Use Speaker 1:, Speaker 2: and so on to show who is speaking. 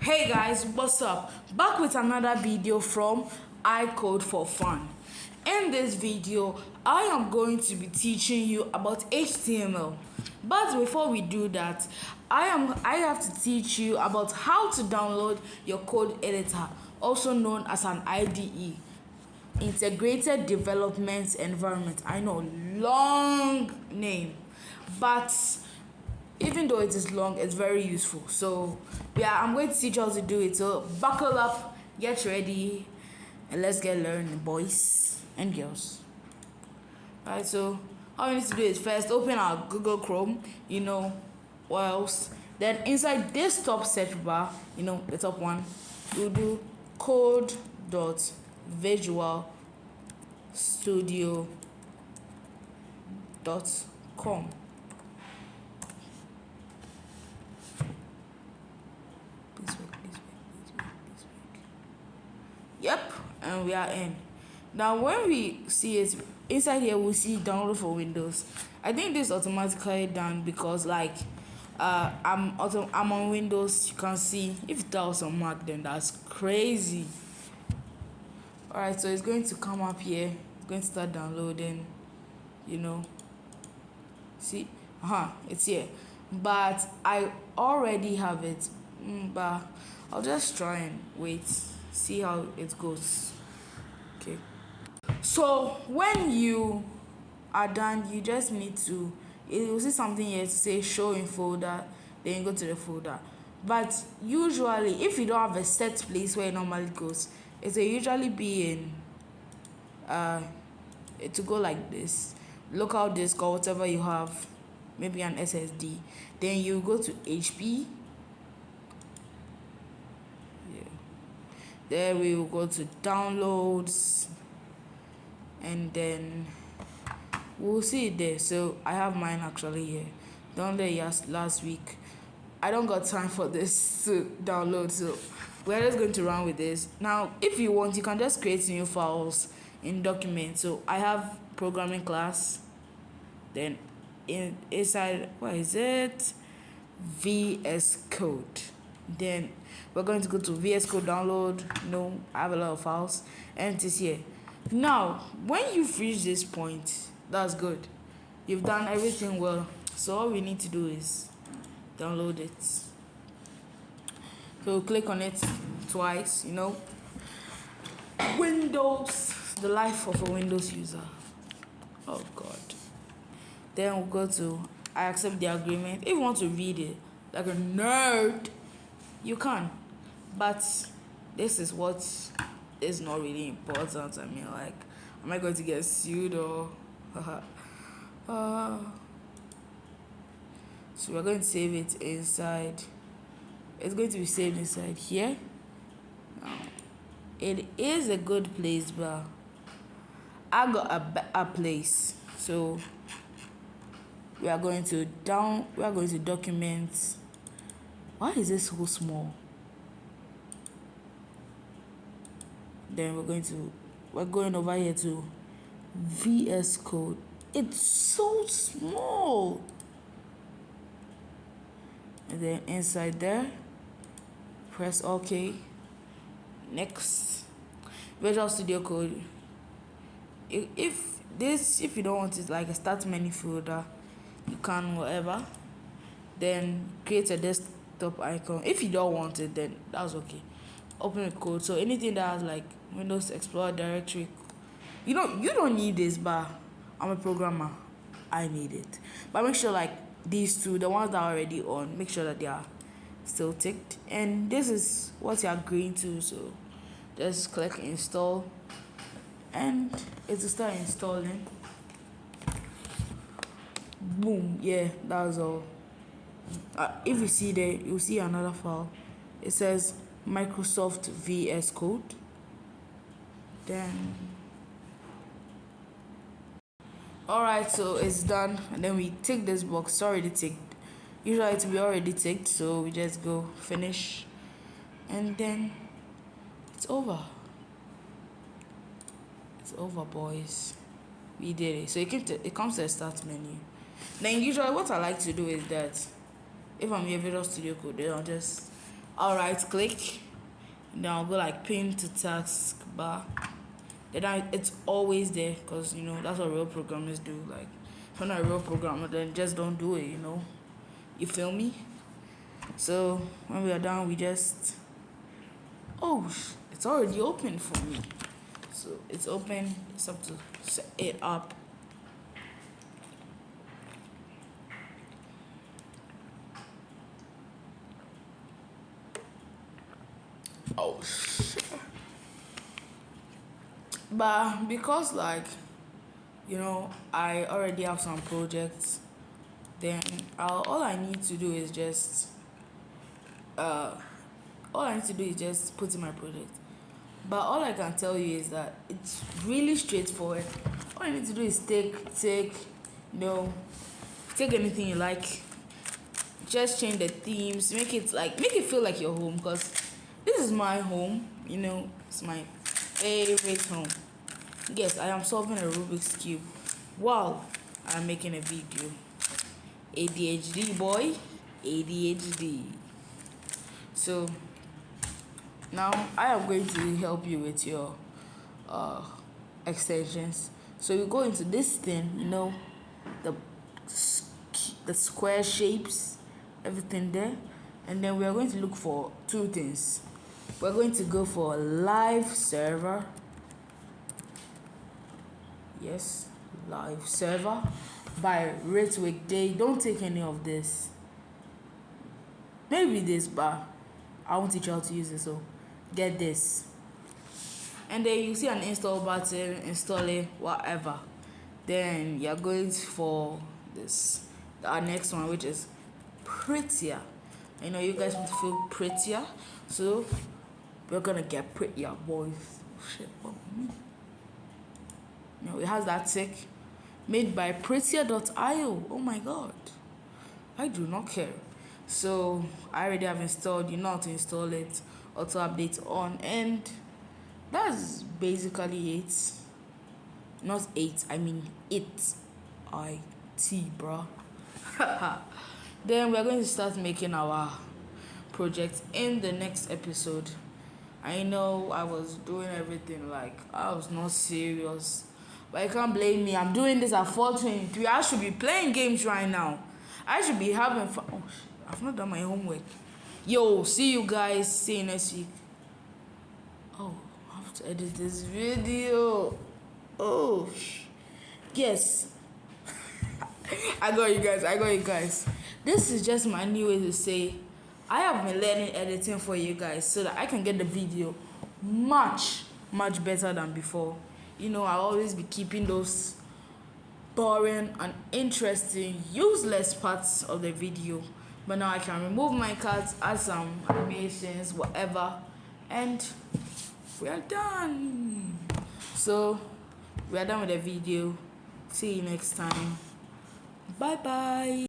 Speaker 1: Hey guys, what's up? Back with another video from iCode for Fun. In this video, I am going to be teaching you about HTML. But before we do that, I have to teach you about how to download your code editor, also known as an IDE, Integrated Development Environment. I know, long name, but even though it is long, it's very useful. So yeah, I'm going to teach you how to do it. So buckle up, get ready, and let's get learning, boys and girls. Alright, so all you need to do is first open our Google Chrome, what else? Then inside this top search bar, the top one, we'll do code.visualstudio.com. Please wait. Yep, and we are in. Now when we see it inside here, we'll see download for Windows. I think this is automatically done because I'm on Windows. You can see if that was on Mac, then that's crazy. Alright, so it's going to come up here. It's going to start downloading. See, it's here, but I already have it. But I'll just try and wait, see how it goes. Okay, so when you are done, you just need to, you will see something here to say show in folder, then you go to the folder. But usually if you don't have a set place where it normally goes, it will usually be in to go like this, local disk or whatever you have, maybe an SSD. Then you go to HP. There we will go to downloads, and then we'll see it there. So I have mine actually here. Downloaded last week. I don't got time for this to download, so we're just going to run with this. Now if you want, you can just create new files in documents. So I have programming class, then inside, what is it, VS Code. Then we're going to go to VS Code download. I have a lot of files, and it is here. Now when you've reached this point, that's good, you've done everything well. So all we need to do is download it. So click on it twice. Windows, the life of a Windows user. Oh god. Then we'll go to I accept the agreement. If you want to read it like a nerd, you can, but this is what is not really important. I mean, like, am I going to get sued or so we're going to save it inside. It's going to be saved inside here. It is a good place, but I got a place. So we are going to documents. Why is this so small? Then we're going over here to VS Code. It's so small. And then inside there, press OK. Next, Visual Studio Code. If you don't want it like a start menu folder, you can whatever. Then create a desktop icon. If you don't want it, then that's okay. Open the code. So anything that has like Windows Explorer directory, you don't need this, but I'm a programmer, I need it. But make sure like these two, the ones that are already on, make sure that they are still ticked. And this is what you're agreeing to. So just click install, and it will start installing. Boom. Yeah, that was all. If you see there, you'll see another file. It says Microsoft VS Code. Then alright, so it's done, and then we tick this box. It's already ticked. Usually it will be already ticked, so we just go finish, and then it's over. It's over, boys. We did it. So it comes to the start menu. Then usually what I like to do is that if I'm here Visual Studio Code, then I'll just I'll right click, and then I'll go like pin to taskbar. Then it's always there, because that's what real programmers do. Like, if you're not a real programmer, then just don't do it. You feel me? So when we are done, we just it's already open for me. So it's open. It's up to set it up. Oh shit. But because I already have some projects, then all I need to do is just put in my project. But all I can tell you is that it's really straightforward. All you need to do is take anything you like. Just change the themes, make it feel like your home, because this is my home. It's my favorite home. Yes, I am solving a Rubik's Cube while I'm making a video. ADHD boy, ADHD. So now I am going to help you with your extensions. So you go into this thing, the square shapes, everything there, and then we are going to look for two things. We're going to go for live server. Yes, live server by rate weekday. Don't take any of this. Maybe this, but I won't teach you how to use it. So get this, and then you see an install button. Install it, whatever. Then you're going for our next one, which is prettier. You guys want to feel prettier, so we're gonna get prettier, boys. Shit, it has that tick, made by prettier.io. Oh my god, I do not care. So I already have installed. You know how to install it. Auto update on, and that's basically it. Not 8, I mean it. bro. Then we're going to start making our project in the next episode. I know I was doing everything like I was not serious, but you can't blame me. I'm doing this at 4:23. I should be playing games right now. I should be having fun. Oh, I've not done my homework. Yo, see you guys. See you next week. Oh, I have to edit this video. Oh, yes. I got you guys. This is just my new way to say I have been learning editing for you guys, so that I can get the video much better than before. I'll always be keeping those boring and interesting, useless parts of the video. But now I can remove my cuts, add some animations, whatever, and we are done. So we are done with the video. See you next time. Bye bye.